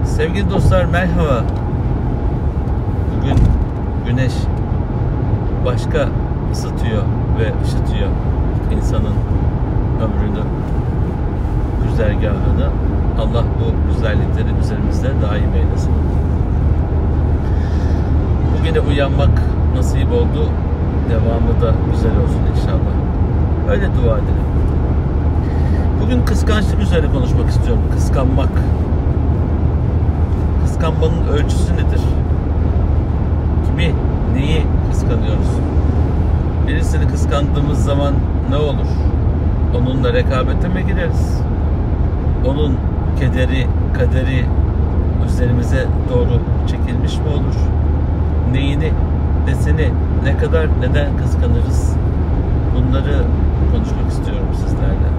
Sevgili dostlar, merhaba. Bugün güneş başka ısıtıyor ve ışıtıyor insanın ömrünü, güzergahını. Allah bu güzellikleri üzerimizde daim eylesin. Bugüne uyanmak nasip oldu. Devamı da güzel olsun inşallah. Öyle dua edelim. Bugün kıskançlık üzerine konuşmak istiyorum. Kıskanmak. Kıskanmanın ölçüsü nedir? Kimi, neyi kıskanıyoruz? Birisini kıskandığımız zaman ne olur? Onunla rekabete mi gireriz? Onun kederi, kaderi üzerimize doğru çekilmiş mi olur? Neyini, nesini, ne kadar, neden kıskanırız? Bunları konuşmak istiyorum sizlerle.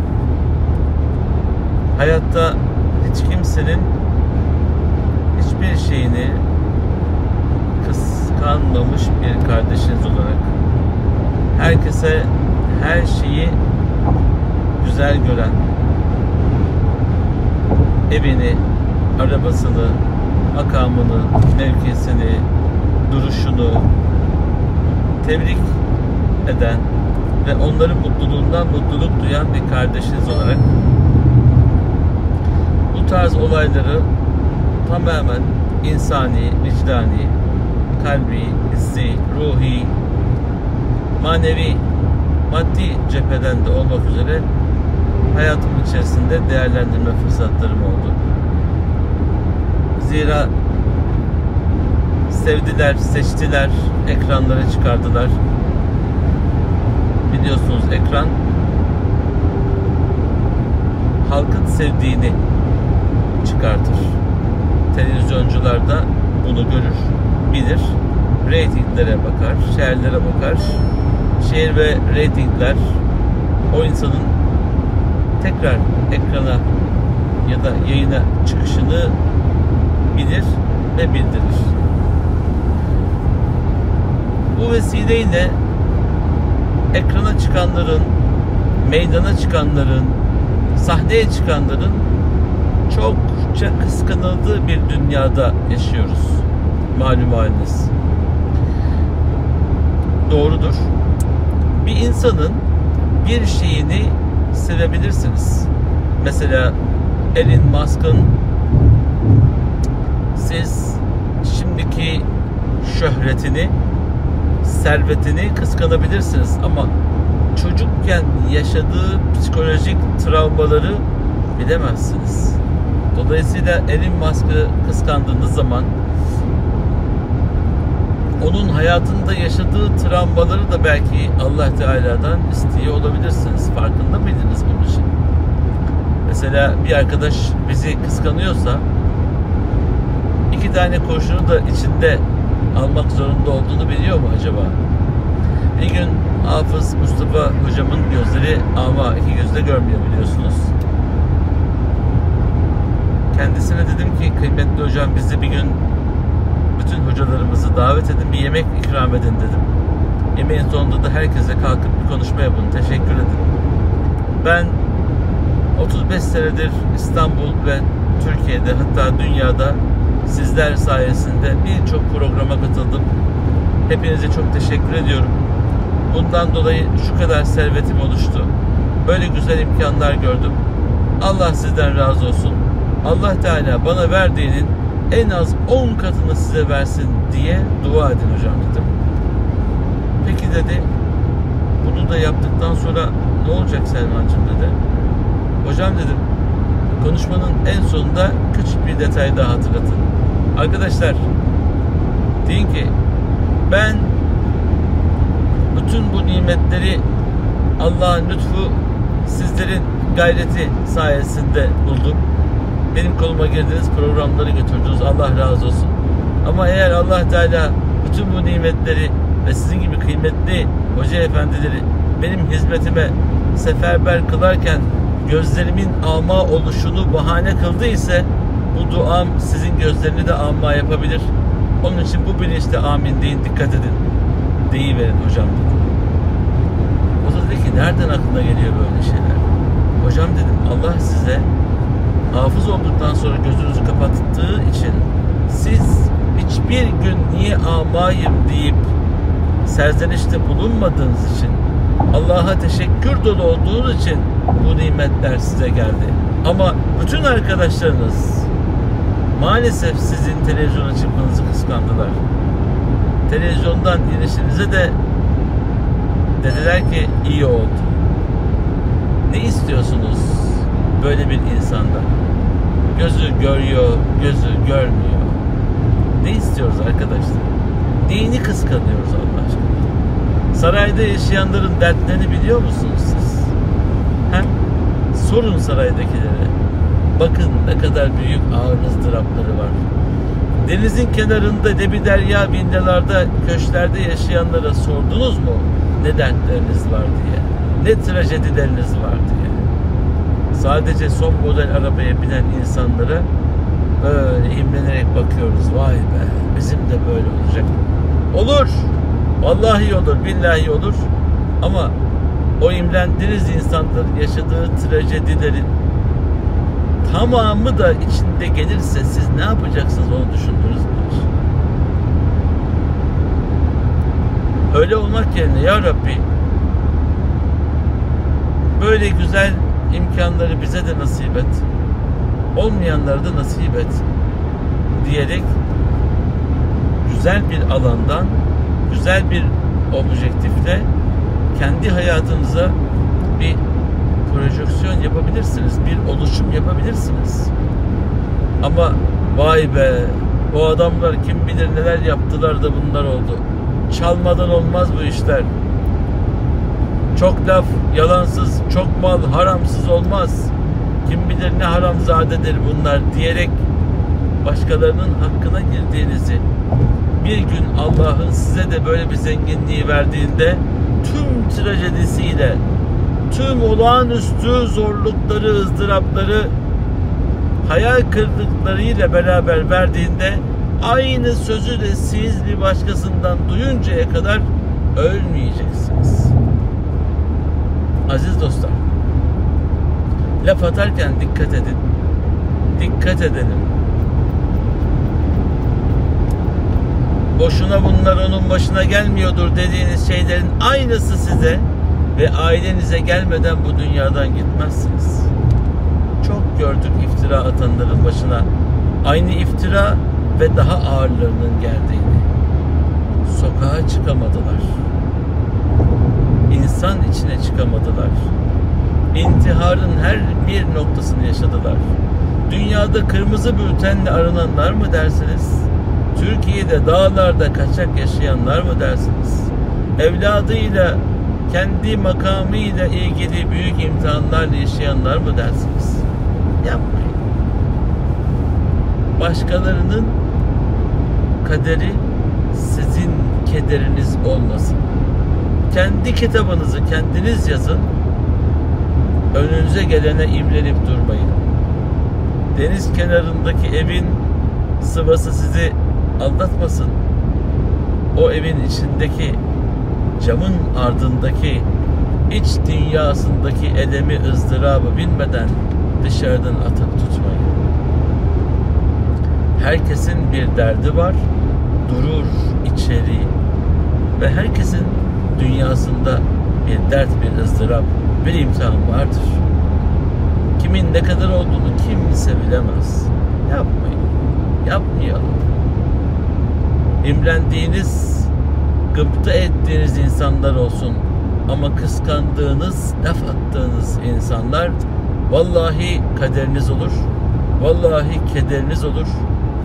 Hayatta hiç kimsenin hiçbir şeyini kıskanmamış bir kardeşiniz olarak herkese her şeyi güzel gören, evini, arabasını, makamını, mevkisini, duruşunu tebrik eden ve onların mutluluğundan mutluluk duyan bir kardeşiniz olarak bu tarz olayları tamamen insani, vicdani, kalbi, hissi, ruhi, manevi, maddi cepheden de olmak üzere hayatım içerisinde değerlendirme fırsatlarım oldu. Zira sevdiler, seçtiler, ekranlara çıkardılar. Biliyorsunuz ekran halkın sevdiğini çıkartır. Televizyoncular da bunu görür, bilir. Reytinglere bakar, şehirlere bakar. Şehir ve reytingler o insanın tekrar ekrana ya da yayına çıkışını bilir ve bildirir. Bu vesileyle ekrana çıkanların, meydana çıkanların, sahneye çıkanların çokça kıskanıldığı bir dünyada yaşıyoruz. Malum haliniz. Doğrudur. Bir insanın bir şeyini sevebilirsiniz. Mesela Elon Musk'ın siz şimdiki şöhretini, servetini kıskanabilirsiniz ama çocukken yaşadığı psikolojik travmaları bilemezsiniz. Dolayısıyla Elon Musk'ı kıskandığınız zaman onun hayatında yaşadığı travmaları da belki Allah Teala'dan istiyor olabilirsiniz. Farkında mıydınız bunun için? Mesela bir arkadaş bizi kıskanıyorsa 2 tane kurşunu da içinde almak zorunda olduğunu biliyor mu acaba? Bir gün Hafız Mustafa hocamın gözleri ama 2 gözle görmüyor biliyorsunuz. Kendisine dedim ki kıymetli hocam bizi bir gün bütün hocalarımızı davet edin, bir yemek ikram edin dedim. Yemeğin sonunda da herkese kalkıp bir konuşma yapın, teşekkür edin. Ben 35 senedir İstanbul ve Türkiye'de hatta dünyada sizler sayesinde birçok programa katıldım. Hepinize çok teşekkür ediyorum. Bundan dolayı şu kadar servetim oluştu. Böyle güzel imkanlar gördüm. Allah sizden razı olsun. Allah Teala bana verdiğinin en az 10 katını size versin diye dua edin hocam dedim. Peki dedi, bunu da yaptıktan sonra ne olacak Selmancığım dedi. Hocam dedim, konuşmanın en sonunda küçük bir detay daha hatırlatın. Arkadaşlar, deyin ki ben bütün bu nimetleri Allah'ın lütfu, sizlerin gayreti sayesinde buldum. Benim koluma girdiniz, programları götürdünüz. Allah razı olsun. Ama eğer Allah Teala bütün bu nimetleri ve sizin gibi kıymetli hoca efendileri benim hizmetime seferber kılarken gözlerimin ama oluşunu bahane kıldı ise bu duam sizin gözlerini de ama yapabilir. Onun için bu bilinçle amin deyin, dikkat edin deyiverin hocam dedi. O da dedi ki nereden aklına geliyor böyle şeyler? Hocam dedim, Allah size hafız olduktan sonra gözünüzü kapattığı için siz hiçbir gün niye amayım deyip serzenişte bulunmadığınız için, Allah'a teşekkür dolu olduğunuz için bu nimetler size geldi. Ama bütün arkadaşlarınız maalesef sizin televizyona çıkmanızı kıskandılar. Televizyondan inişinize de dediler ki iyi oldu. Ne istiyorsunuz böyle bir insanda? Gözü görüyor, gözü görmüyor. Ne istiyoruz arkadaşlar? Neyini kıskanıyoruz Allah aşkına? Sarayda yaşayanların dertlerini biliyor musunuz siz? He? Sorun saraydakilere. Bakın ne kadar büyük ağır ızdırapları var. Denizin kenarında debi derya villalarda, köşklerde yaşayanlara sordunuz mu ne dertleriniz var diye? Ne trajedileriniz var diye? Sadece son model arabaya binen insanlara böyle imrenerek bakıyoruz. Vay be, bizim de böyle olacak. Olur. Vallahi olur, billahi olur. Ama o imrendiğiniz insanların yaşadığı trajedilerin tamamı da içinde gelirse siz ne yapacaksınız onu düşündünüz mü? Öyle olmak yerine ya Rabbi böyle güzel imkanları bize de nasip et, olmayanları da nasip et diyerek güzel bir alandan, güzel bir objektifle kendi hayatınıza bir projeksiyon yapabilirsiniz, bir oluşum yapabilirsiniz. Ama vay be, o adamlar kim bilir neler yaptılar da bunlar oldu. Çalmadan olmaz bu işler. Çok laf, yalansız, çok mal, haramsız olmaz. Kim bilir ne haramzadedir bunlar diyerek başkalarının hakkına girdiğinizi, bir gün Allah'ın size de böyle bir zenginliği verdiğinde tüm trajedisiyle, tüm olağanüstü zorlukları, ızdırapları, hayal kırıklıklarıyla beraber verdiğinde aynı sözü de siz bir başkasından duyuncaya kadar ölmeyeceksiniz. Aziz dostlar, laf atarken dikkat edin. Dikkat edelim. Boşuna bunlar onun başına gelmiyordur dediğiniz şeylerin aynısı size ve ailenize gelmeden bu dünyadan gitmezsiniz. Çok gördük iftira atanların başına aynı iftira ve daha ağırlarının geldiğini. Sokağa çıkamadılar. İnsan içine çıkamadılar. İntiharın her bir noktasını yaşadılar. Dünyada kırmızı bültenle arananlar mı dersiniz? Türkiye'de dağlarda kaçak yaşayanlar mı dersiniz? Evladıyla, kendi makamıyla ilgili büyük imtihanlarla yaşayanlar mı dersiniz? Yapmayın. Başkalarının kaderi sizin kederiniz olmasın. Kendi kitabınızı kendiniz yazın. Önünüze gelene imrenip durmayın. Deniz kenarındaki evin sıvası sizi aldatmasın. O evin içindeki, camın ardındaki, iç dünyasındaki elemi, ızdırabı bilmeden dışarıdan atıp tutmayın. Herkesin bir derdi var, durur içeri ve herkesin dünyasında bir dert, bir ızdırap, bir imtihan vardır. Kimin ne kadar olduğunu kimse bilemez. Yapmayın. Yapmayalım. İmrendiğiniz, gıpta ettiğiniz insanlar olsun. Ama kıskandığınız, laf attığınız insanlar vallahi kaderiniz olur. Vallahi kederiniz olur.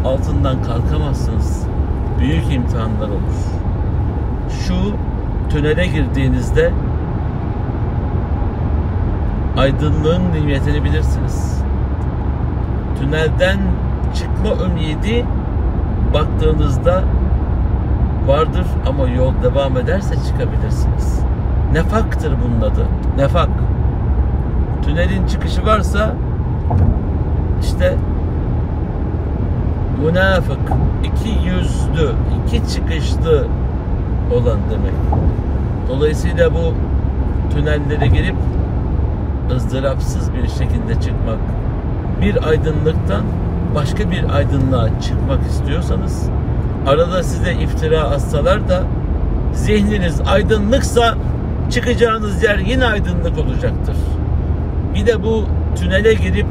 Altından kalkamazsınız. Büyük imtihanlar olur. Şu tünele girdiğinizde aydınlığın nimetini bilirsiniz. Tünelden çıkma ümidi baktığınızda vardır ama yol devam ederse çıkabilirsiniz. Nefaktır bunun adı. Nefak. Tünelin çıkışı varsa işte Münafık, iki yüzlü, iki çıkışlı olan demek. Dolayısıyla bu tünellere girip ızdırapsız bir şekilde çıkmak, bir aydınlıktan başka bir aydınlığa çıkmak istiyorsanız, arada size iftira atsalar da zihniniz aydınlıksa çıkacağınız yer yine aydınlık olacaktır. Bir de bu tünele girip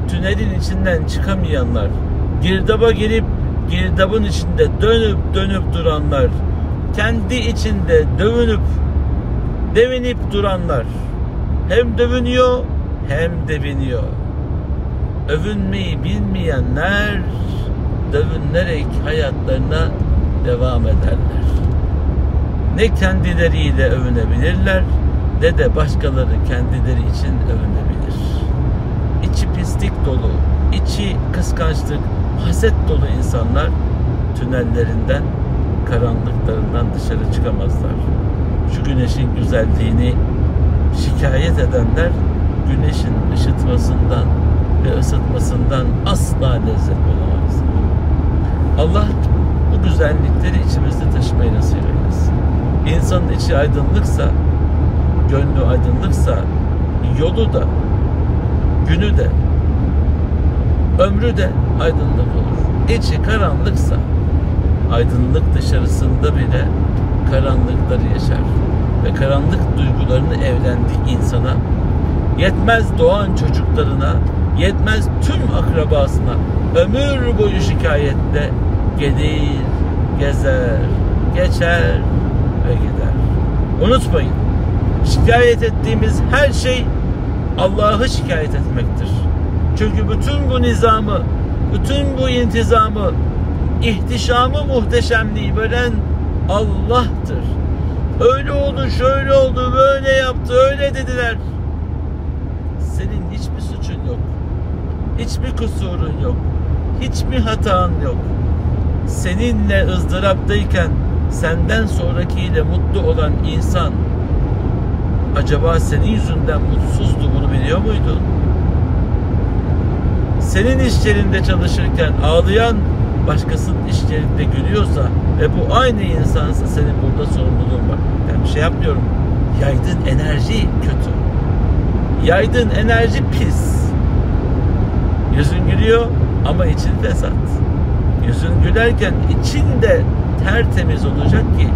tünelin içinden çıkamayanlar, girdaba girip girdabın içinde dönüp duranlar, kendi içinde devinip duranlar, hem dövünüyor hem deviniyor. Övünmeyi bilmeyenler dövünerek hayatlarına devam ederler. Ne kendileriyle övünebilirler ne de başkaları kendileri için övünebilir. İçi pislik dolu, içi kıskançlık, haset dolu insanlar tünellerinden, karanlıklarından dışarı çıkamazlar. Şu güneşin güzelliğini şikayet edenler güneşin ışıtmasından ve ısıtmasından asla lezzet bulamazlar. Allah bu güzellikleri içimizde taşımayı nasip eylesin. İnsanın içi aydınlıksa, gönlü aydınlıksa, yolu da, günü de, ömrü de aydınlık olur. İçi karanlıksa, aydınlık dışarısında bile karanlıkları yaşar. Ve karanlık duygularını evlendiği insana, yetmez doğan çocuklarına, yetmez tüm akrabasına ömür boyu şikayette gelir, gezer, geçer ve gider. Unutmayın, şikayet ettiğimiz her şey Allah'ı şikayet etmektir. Çünkü bütün bu nizamı, bütün bu intizamı, ihtişamı, muhteşemliği veren Allah'tır. Öyle oldu, şöyle oldu, böyle yaptı, öyle dediler. Senin hiçbir suçun yok. Hiçbir kusurun yok. Hiçbir hatan yok. Seninle ızdıraptayken senden sonrakiyle mutlu olan insan acaba senin yüzünden mutsuzdu, bunu biliyor muydun? Senin iş yerinde çalışırken ağlayan başkasının iş yerinde gülüyorsa ve bu aynı insansa senin burada sorumluluğun var. Ben bir şey yapmıyorum. Yaydığın enerji kötü. Yaydığın enerji pis. Yüzün gülüyor ama için fesat. Yüzün gülerken için de tertemiz olacak ki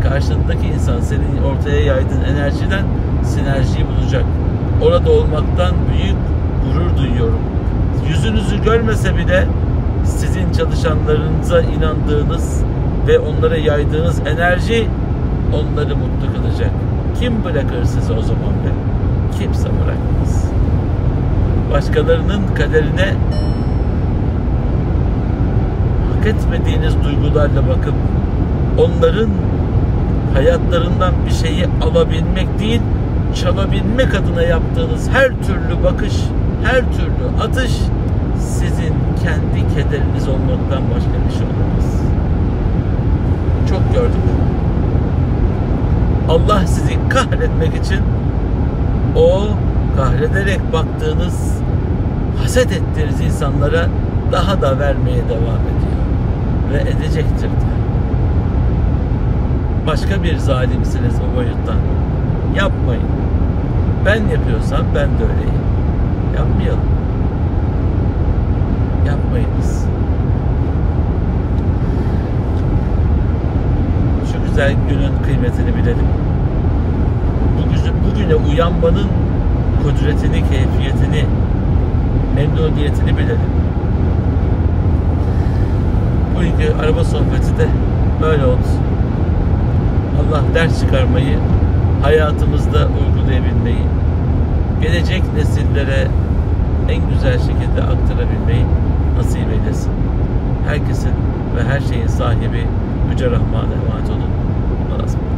karşındaki insan senin ortaya yaydığın enerjiden sinerjiyi bulacak. Orada olmaktan büyük gurur duyuyorum. Yüzünüzü görmese bile sizin çalışanlarınıza inandığınız ve onlara yaydığınız enerji onları mutlu kılacak. Kim bırakır sizi o zaman be? Kimse bırakmaz. Başkalarının kaderine hak etmediğiniz duygularla bakıp onların hayatlarından bir şeyi alabilmek değil, çalabilmek adına yaptığınız her türlü bakış, her türlü atış sizin kendi kederiniz olmaktan başka bir şey olamaz. Çok gördük. Allah sizi kahretmek için o kahrederek baktığınız, haset ettiğiniz insanlara daha da vermeye devam ediyor. Ve edecektir de. Başka bir zalimsiniz o boyuttan. Yapmayın. Ben yapıyorsam ben de öyleyim. Yapmayalım. Yapmayınız. Şu güzel günün kıymetini bilelim. Bugüne uyanmanın kudretini, keyfiyetini, memnuniyetini bilelim. Bugünkü araba sohbeti de böyle oldu. Allah ders çıkarmayı, hayatımızda uygulayabilmeyi, gelecek nesillere en güzel şekilde aktarabilmeyi nasip eylesin. Herkesin ve her şeyin sahibi Yüce Rahman'a emanet olun. Allah'a emanet olun.